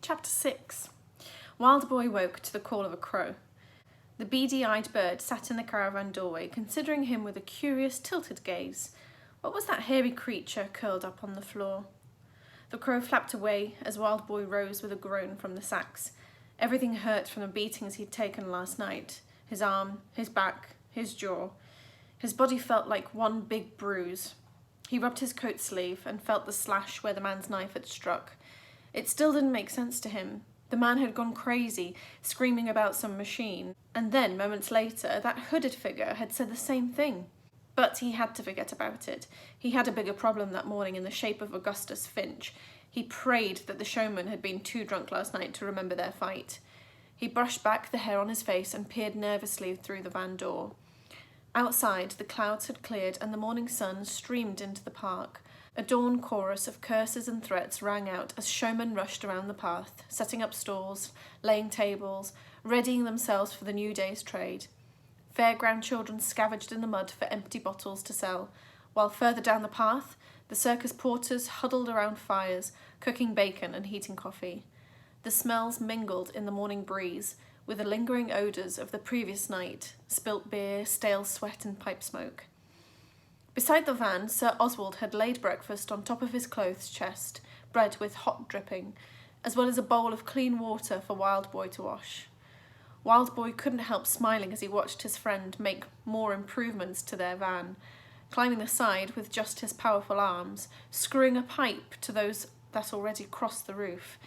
Chapter 6. Wild Boy woke to the call of a crow. The beady-eyed bird sat in the caravan doorway, considering him with a curious, tilted gaze. What was that hairy creature curled up on the floor? The crow flapped away as Wild Boy rose with a groan from the sacks. Everything hurt from the beatings he'd taken last night. His arm, his back, his jaw. His body felt like one big bruise. He rubbed his coat sleeve and felt the slash where the man's knife had struck. It still didn't make sense to him. The man had gone crazy, screaming about some machine, and then, moments later, that hooded figure had said the same thing. But he had to forget about it. He had a bigger problem that morning in the shape of Augustus Finch. He prayed that the showman had been too drunk last night to remember their fight. He brushed back the hair on his face and peered nervously through the van door. Outside, the clouds had cleared and the morning sun streamed into the park. A dawn chorus of curses and threats rang out as showmen rushed around the path, setting up stalls, laying tables, readying themselves for the new day's trade. Fairground children scavenged in the mud for empty bottles to sell, while further down the path, the circus porters huddled around fires, cooking bacon and heating coffee. The smells mingled in the morning breeze with the lingering odours of the previous night, spilt beer, stale sweat and pipe smoke. Beside the van, Sir Oswald had laid breakfast on top of his clothes chest, bread with hot dripping, as well as a bowl of clean water for Wild Boy to wash. Wild Boy couldn't help smiling as he watched his friend make more improvements to their van, climbing the side with just his powerful arms, screwing a pipe to those that already crossed the roof,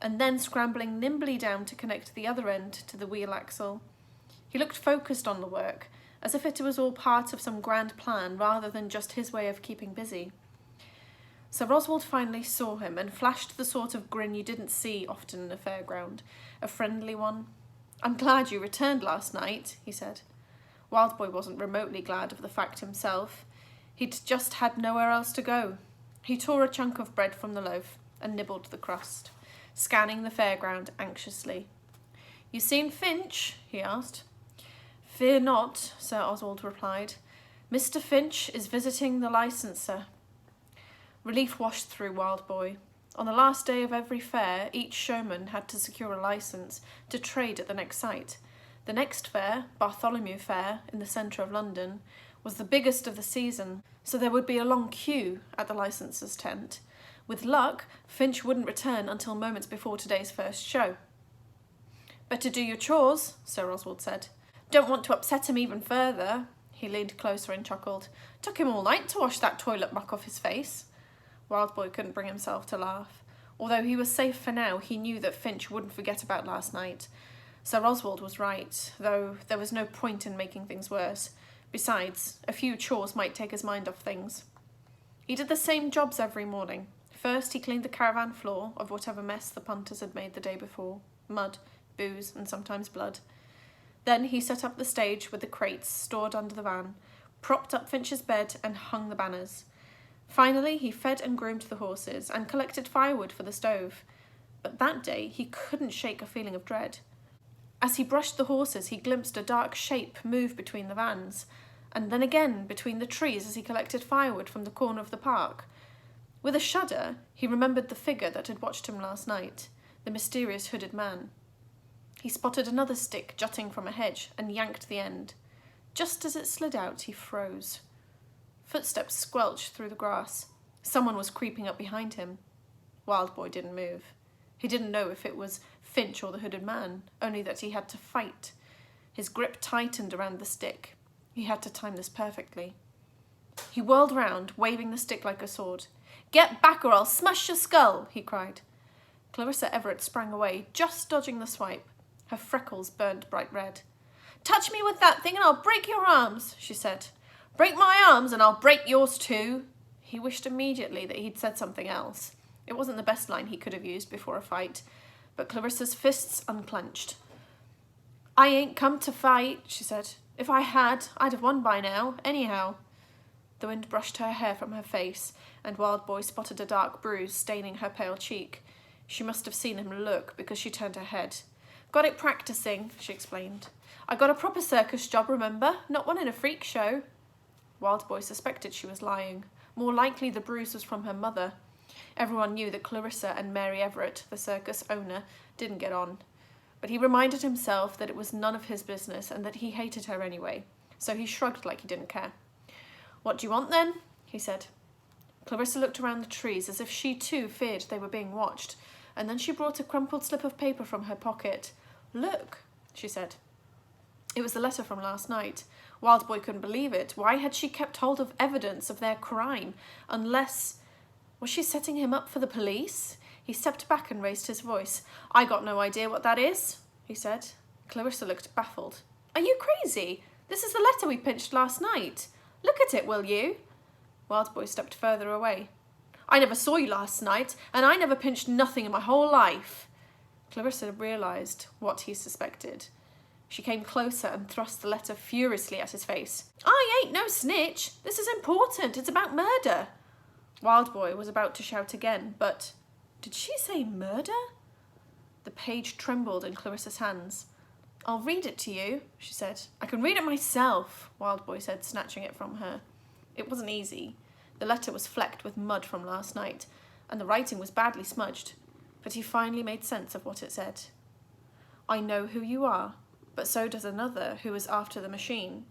and then scrambling nimbly down to connect the other end to the wheel axle. He looked focused on the work, as if it was all part of some grand plan rather than just his way of keeping busy. Sir Oswald finally saw him and flashed the sort of grin you didn't see often in a fairground, a friendly one. "I'm glad you returned last night," he said. Wild Boy wasn't remotely glad of the fact himself. He'd just had nowhere else to go. He tore a chunk of bread from the loaf and nibbled the crust, scanning the fairground anxiously. "You seen Finch?" he asked. "Fear not," Sir Oswald replied. "Mr. Finch is visiting the licenser." Relief washed through Wild Boy. On the last day of every fair, each showman had to secure a licence to trade at the next site. The next fair, Bartholomew Fair, in the centre of London, was the biggest of the season, so there would be a long queue at the licenser's tent. With luck, Finch wouldn't return until moments before today's first show. "Better do your chores," Sir Oswald said. "Don't want to upset him even further." He leaned closer and chuckled. "Took him all night to wash that toilet muck off his face." Wild Boy couldn't bring himself to laugh. Although he was safe for now, he knew that Finch wouldn't forget about last night. Sir Oswald was right, though there was no point in making things worse. Besides, a few chores might take his mind off things. He did the same jobs every morning. First, he cleaned the caravan floor of whatever mess the punters had made the day before. Mud, booze, and sometimes blood. Then he set up the stage with the crates stored under the van, propped up Finch's bed and hung the banners. Finally, he fed and groomed the horses and collected firewood for the stove. But that day, he couldn't shake a feeling of dread. As he brushed the horses, he glimpsed a dark shape move between the vans, and then again between the trees as he collected firewood from the corner of the park. With a shudder, he remembered the figure that had watched him last night, the mysterious hooded man. He spotted another stick jutting from a hedge and yanked the end. Just as it slid out, he froze. Footsteps squelched through the grass. Someone was creeping up behind him. Wild Boy didn't move. He didn't know if it was Finch or the hooded man, only that he had to fight. His grip tightened around the stick. He had to time this perfectly. He whirled round, waving the stick like a sword. "Get back or I'll smash your skull!" he cried. Clarissa Everett sprang away, just dodging the swipe. Her freckles burned bright red. "Touch me with that thing and I'll break your arms," she said. "Break my arms and I'll break yours too." He wished immediately that he'd said something else. It wasn't the best line he could have used before a fight, but Clarissa's fists unclenched. "I ain't come to fight," she said. "If I had, I'd have won by now, anyhow." The wind brushed her hair from her face, and Wild Boy spotted a dark bruise staining her pale cheek. She must have seen him look because she turned her head. "Got it practising," she explained. "I got a proper circus job, remember? Not one in a freak show." Wild Boy suspected she was lying. More likely the bruise was from her mother. Everyone knew that Clarissa and Mary Everett, the circus owner, didn't get on. But he reminded himself that it was none of his business and that he hated her anyway, so he shrugged like he didn't care. "What do you want then?" he said. Clarissa looked around the trees as if she too feared they were being watched, and then she brought a crumpled slip of paper from her pocket. "Look," she said. It was the letter from last night. Wildboy couldn't believe it. Why had she kept hold of evidence of their crime? Unless... was she setting him up for the police? He stepped back and raised his voice. "I got no idea what that is," he said. Clarissa looked baffled. "Are you crazy? This is the letter we pinched last night. Look at it, will you?" Wildboy stepped further away. "I never saw you last night, and I never pinched nothing in my whole life." Clarissa realised what he suspected. She came closer and thrust the letter furiously at his face. "I ain't no snitch. This is important. It's about murder." Wildboy was about to shout again, but... did she say murder? The page trembled in Clarissa's hands. "I'll read it to you," she said. "I can read it myself," Wildboy said, snatching it from her. It wasn't easy. The letter was flecked with mud from last night, and the writing was badly smudged, but he finally made sense of what it said. "I know who you are, but so does another who is after the machine.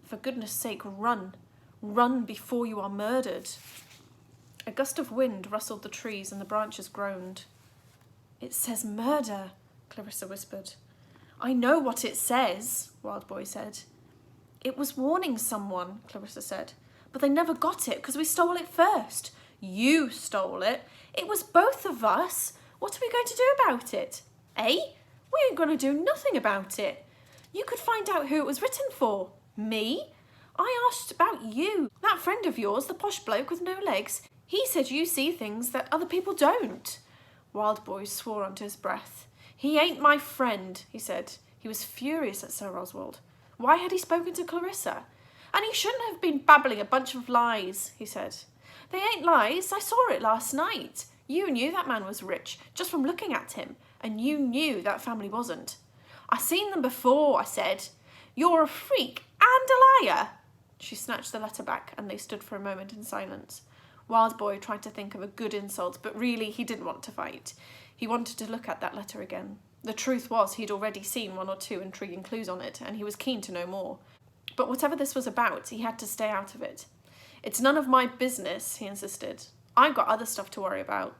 For goodness sake, run. Run before you are murdered." A gust of wind rustled the trees and the branches groaned. "It says murder," Clarissa whispered. "I know what it says," Wildboy said. "It was warning someone," Clarissa said. "But they never got it because we stole it first." "You stole it. It was both of us. What are we going to do about it?" "Eh? We ain't going to do nothing about it. You could find out who it was written for." "Me? I asked about you. That friend of yours, the posh bloke with no legs, he said you see things that other people don't." Wildboy swore under his breath. "He ain't my friend," he said. He was furious at Sir Oswald. Why had he spoken to Clarissa? "And he shouldn't have been babbling a bunch of lies," he said. "They ain't lies. I saw it last night. You knew that man was rich, just from looking at him, and you knew that family wasn't." "I seen them before," I said. "You're a freak and a liar." She snatched the letter back, and they stood for a moment in silence. Wildboy tried to think of a good insult, but really he didn't want to fight. He wanted to look at that letter again. The truth was he'd already seen 1 or 2 intriguing clues on it, and he was keen to know more. But whatever this was about, he had to stay out of it. "It's none of my business," he insisted. "I've got other stuff to worry about.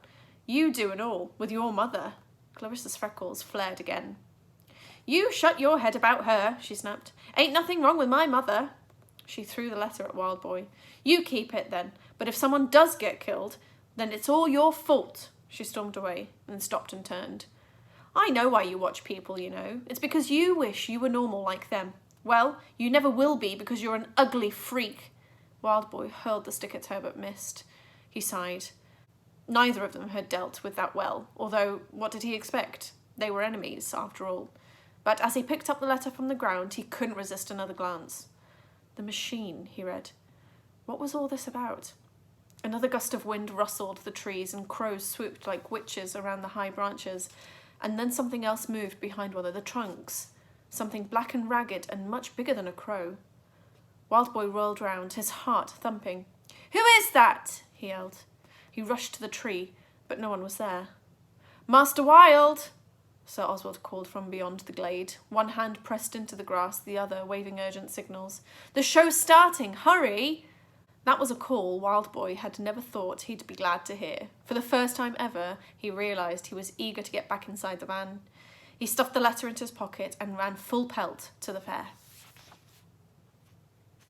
You do and all, with your mother." Clarissa's freckles flared again. "You shut your head about her," she snapped. "Ain't nothing wrong with my mother." She threw the letter at Wildboy. "You keep it then, but if someone does get killed, then it's all your fault." She stormed away, and stopped and turned. "I know why you watch people, you know. It's because you wish you were normal like them. Well, you never will be because you're an ugly freak." Wildboy hurled the stick at her but missed. He sighed. Neither of them had dealt with that well, although what did he expect? They were enemies, after all. But as he picked up the letter from the ground, he couldn't resist another glance. "The machine," he read. What was all this about? Another gust of wind rustled the trees and crows swooped like witches around the high branches, and then something else moved behind one of the trunks. Something black and ragged and much bigger than a crow. Wildboy whirled round, his heart thumping. "Who is that?" he yelled. He rushed to the tree, but no one was there. "Master Wild!" Sir Oswald called from beyond the glade, one hand pressed into the grass, the other waving urgent signals. "The show's starting! Hurry!" That was a call Wildboy had never thought he'd be glad to hear. For the first time ever, he realised he was eager to get back inside the van. He stuffed the letter into his pocket and ran full pelt to the fair.